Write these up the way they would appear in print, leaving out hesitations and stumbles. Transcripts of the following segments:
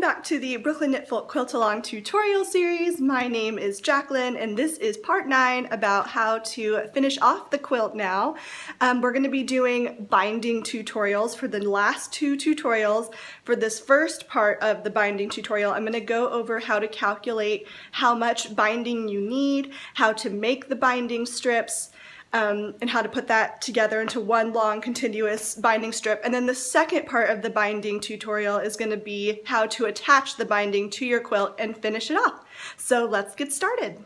back to the Brooklyn Knitfolk Quiltalong tutorial series. My name is Jaclyn and this is part 9 about how to finish off the quilt now. We're going to be doing binding tutorials for the last 2 tutorials. For this first part of the binding tutorial, I'm going to go over how to calculate how much binding you need, how to make the binding strips, and how to put that together into one long continuous binding strip. And then the second part of the binding tutorial is going to be how to attach the binding to your quilt and finish it off. So let's get started.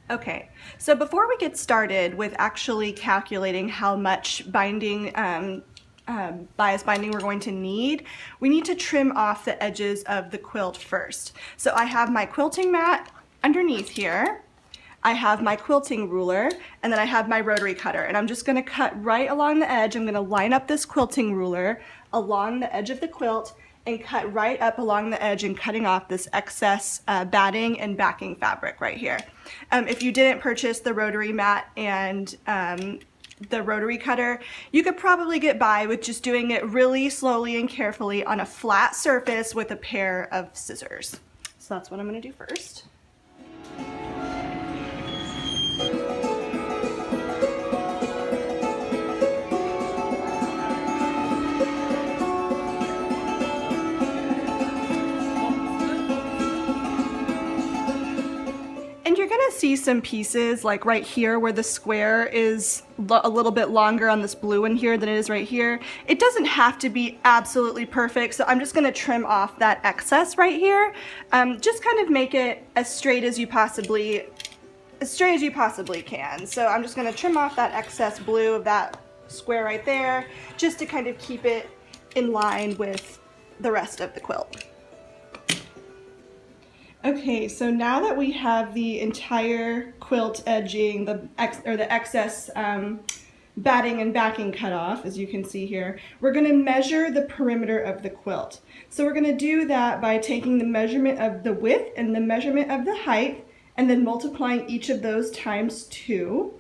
Okay, so before we get started with actually calculating how much binding, bias binding we're going to need, we need to trim off the edges of the quilt first. So I have my quilting mat underneath here. I have my quilting ruler, and then I have my rotary cutter, and I'm just going to cut right along the edge. I'm going to line up this quilting ruler along the edge of the quilt and cut right up along the edge and cutting off this excess batting and backing fabric right here. If you didn't purchase the rotary mat and the rotary cutter, you could probably get by with just doing it really slowly and carefully on a flat surface with a pair of scissors. So that's what I'm going to do first. And you're gonna see some pieces like right here where the square is a little bit longer on this blue one here than it is right here. It doesn't have to be absolutely perfect, so I'm just gonna trim off that excess right here. Just kind of make it as straight as you possibly can. So I'm just gonna trim off that excess blue of that square right there, just to kind of keep it in line with the rest of the quilt. Okay, so now that we have the entire quilt edging, the excess batting and backing cut off, as you can see here, we're going to measure the perimeter of the quilt. So we're going to do that by taking the measurement of the width and the measurement of the height, and then multiplying each of those times 2.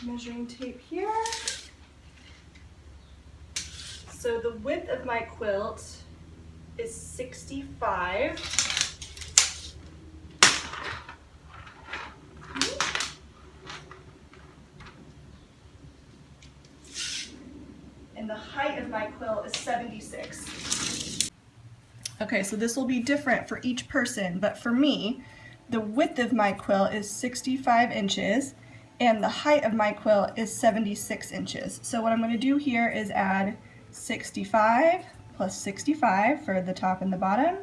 Measuring tape here. So the width of my quilt is 65. And the height of my quilt is 76. Okay, so this will be different for each person, but for me, the width of my quilt is 65 inches and the height of my quilt is 76 inches. So what I'm going to do here is add 65 plus 65 for the top and the bottom,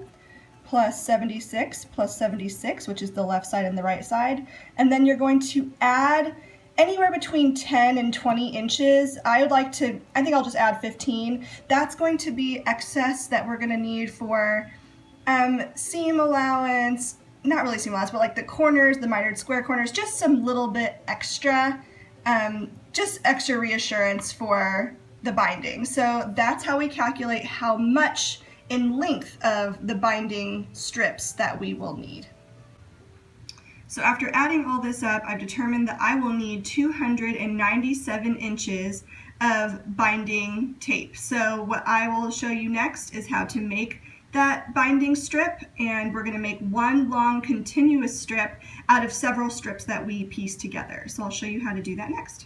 plus 76 plus 76, which is the left side and the right side, and then you're going to add anywhere between 10 and 20 inches. I think I'll just add 15. That's going to be excess that we're going to need for seam allowance, not really seam allowance, but like the corners, the mitered square corners, just some little bit extra, just extra reassurance for the binding. So that's how we calculate how much in length of the binding strips that we will need. So after adding all this up, I've determined that I will need 297 inches of binding tape. So what I will show you next is how to make that binding strip, and we're going to make one long continuous strip out of several strips that we piece together. So I'll show you how to do that next.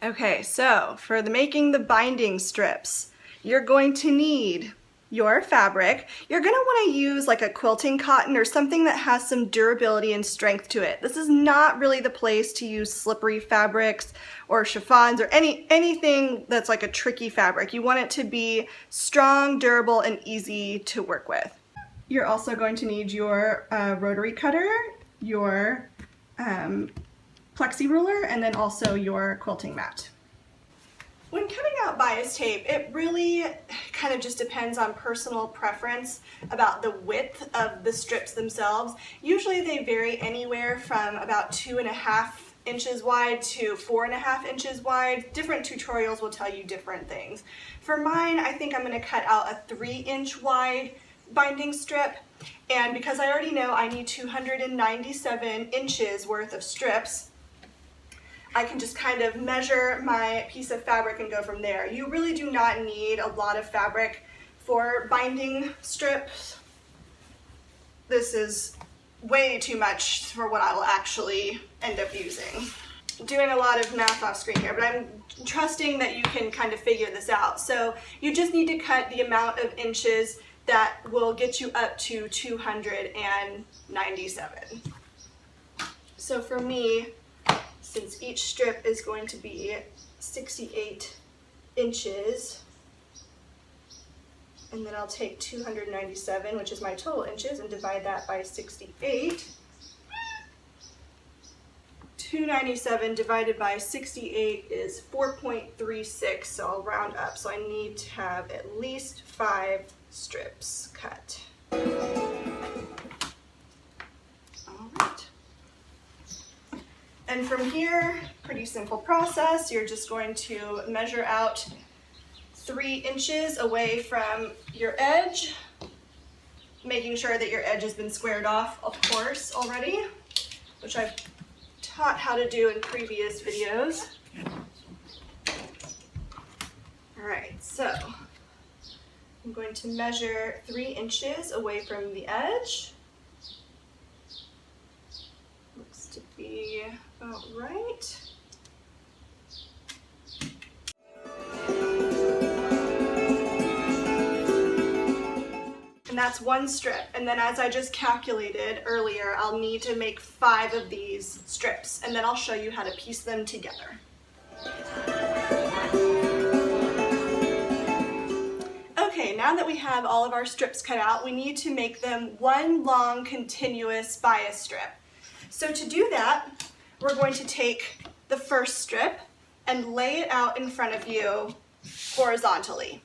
Okay, so for making the binding strips, you're going to need your fabric. You're going to want to use like a quilting cotton or something that has some durability and strength to it. This is not really the place to use slippery fabrics or chiffons or anything that's like a tricky fabric. You want it to be strong, durable, and easy to work with. You're also going to need your rotary cutter, your plexi ruler, and then also your quilting mat. When cutting out bias tape, it really kind of just depends on personal preference about the width of the strips themselves. Usually they vary anywhere from about 2.5 inches wide to 4.5 inches wide. Different tutorials will tell you different things. For mine, I think I'm going to cut out a 3-inch wide binding strip, and because I already know I need 297 inches worth of strips, I can just kind of measure my piece of fabric and go from there. You really do not need a lot of fabric For binding strips, this is way too much for what I will actually end up using. I'm doing a lot of math off screen here, but I'm trusting that you can kind of figure this out. So you just need to cut the amount of inches that will get you up to 297. So for me, since each strip is going to be 68 inches, and then I'll take 297, which is my total inches, and divide that by 68. 297 divided by 68 is 4.36, so I'll round up. So I need to have at least 5 strips cut. All right. And from here, pretty simple process. You're just going to measure out 3 inches away from your edge, making sure that your edge has been squared off, of course, already, which I've taught how to do in previous videos. All right, so I'm going to measure 3 inches away from the edge. Looks to be about right. And that's 1 strip. And then as I just calculated earlier, I'll need to make 5 of these strips, and then I'll show you how to piece them together. Okay, now that we have all of our strips cut out, we need to make them one long continuous bias strip. So to do that, we're going to take the first strip and lay it out in front of you horizontally.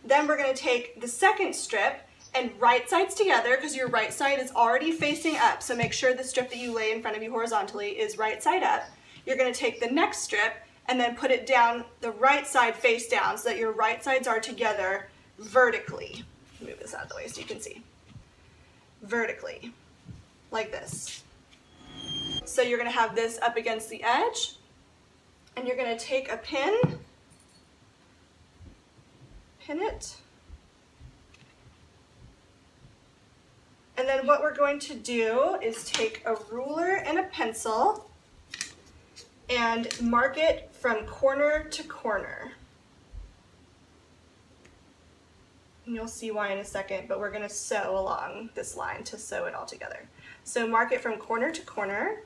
Then we're going to take the second strip and right sides together, because your right side is already facing up, so make sure the strip that you lay in front of you horizontally is right side up. You're going to take the next strip and then put it down the right side face down so that your right sides are together vertically. Move this out of the way so you can see. Vertically, like this. So you're going to have this up against the edge, and you're going to take a pin, pin it, and then what we're going to do is take a ruler and a pencil and mark it from corner to corner. And you'll see why in a second, but we're going to sew along this line to sew it all together. So mark it from corner to corner.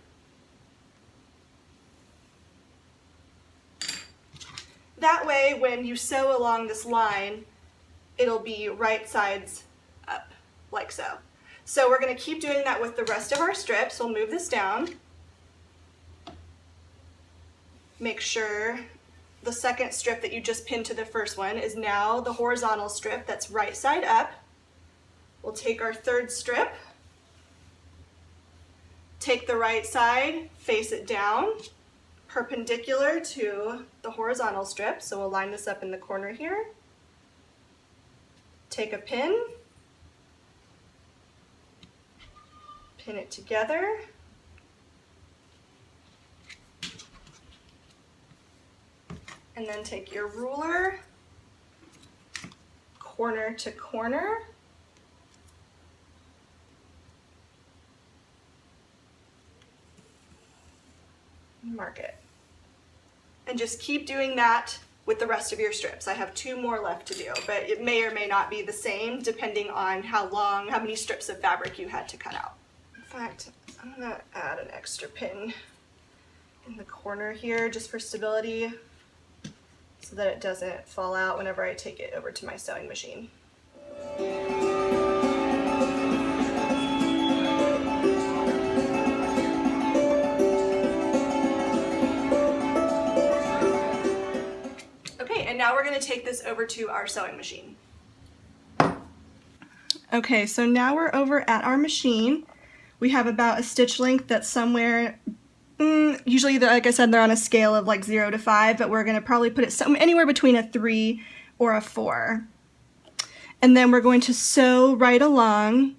That way, when you sew along this line, it'll be right sides up, like so. So we're going to keep doing that with the rest of our strips. We'll move this down. Make sure the second strip that you just pinned to the first one is now the horizontal strip that's right side up. We'll take our third strip, take the right side, face it down, perpendicular to the horizontal strip. So we'll line this up in the corner here. Take a pin, pin it together, and then take your ruler, corner to corner, mark it. And just keep doing that with the rest of your strips. I have 2 more left to do, but it may or may not be the same depending on how many strips of fabric you had to cut out. In fact, I'm gonna add an extra pin in the corner here just for stability so that it doesn't fall out whenever I take it over to my sewing machine. And now we're going to take this over to our sewing machine. Okay, so now we're over at our machine. We have about a stitch length that's somewhere, usually like I said, they're on a scale of like 0 to 5, but we're going to probably put it anywhere between a 3 or a 4. And then we're going to sew right along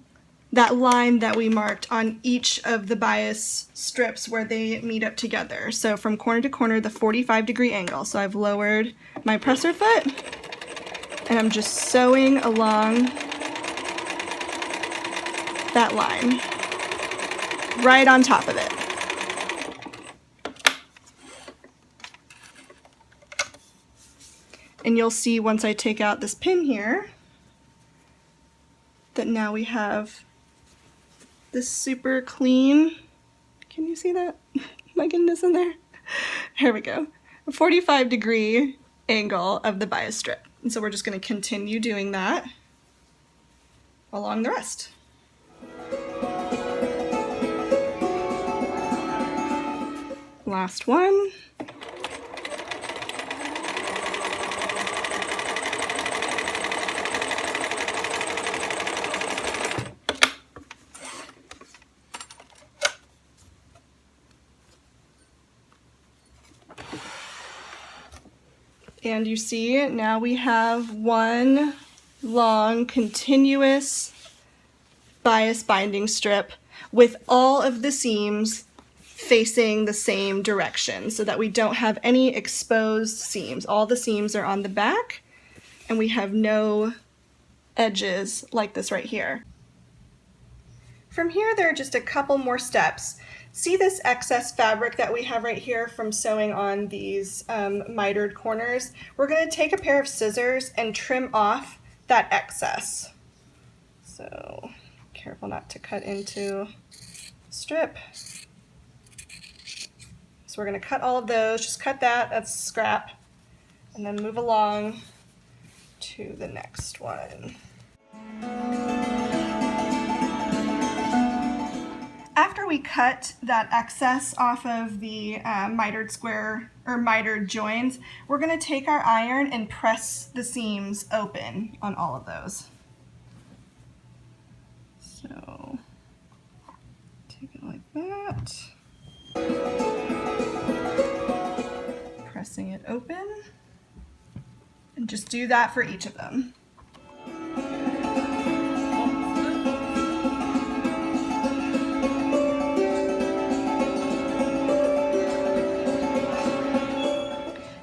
that line that we marked on each of the bias strips where they meet up together. So from corner to corner, the 45-degree angle. So I've lowered my presser foot, and I'm just sewing along that line, right on top of it. And you'll see once I take out this pin here, that now we have this super clean, can you see that? My goodness in there. Here we go. A 45-degree angle of the bias strip. And so we're just going to continue doing that along the rest. Last one. And you see, now we have one long continuous bias binding strip with all of the seams facing the same direction so that we don't have any exposed seams. All the seams are on the back and we have no edges like this right here. From here, there are just a couple more steps. See this excess fabric that we have right here from sewing on these mitered corners? We're going to take a pair of scissors and trim off that excess. So careful not to cut into strip. So we're going to cut all of those, just cut that, that's scrap, and then move along to the next one. After we cut that excess off of the mitered square or mitered joins, we're going to take our iron and press the seams open on all of those. So take it like that, pressing it open, and just do that for each of them.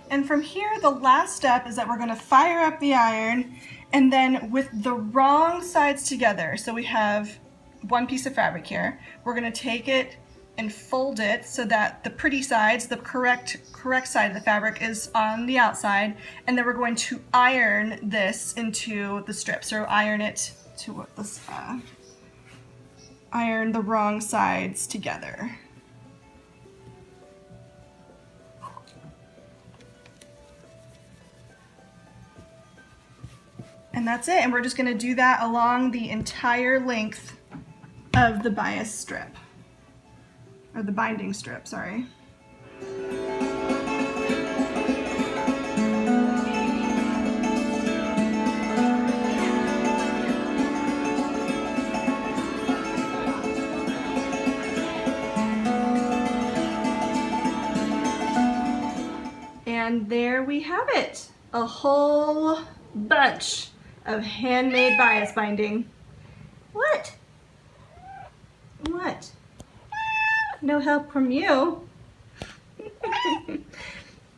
And from here, the last step is that we're going to fire up the iron, and then with the wrong sides together, so we have one piece of fabric here, we're going to take it and fold it so that the pretty sides, the correct side of the fabric is on the outside, and then we're going to iron this into the strips, or iron it to what this, iron the wrong sides together. And that's it, and we're just going to do that along the entire length of the bias strip, or the binding strip, sorry. And there we have it, a whole bunch of handmade bias binding. What? What? No help from you?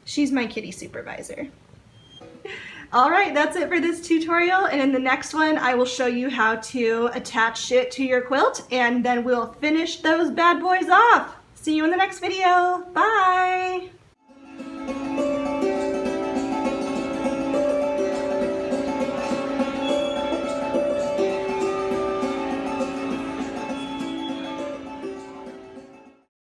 She's my kitty supervisor. All right, that's it for this tutorial, and in the next one I will show you how to attach it to your quilt, and then we'll finish those bad boys off. See you in the next video. Bye!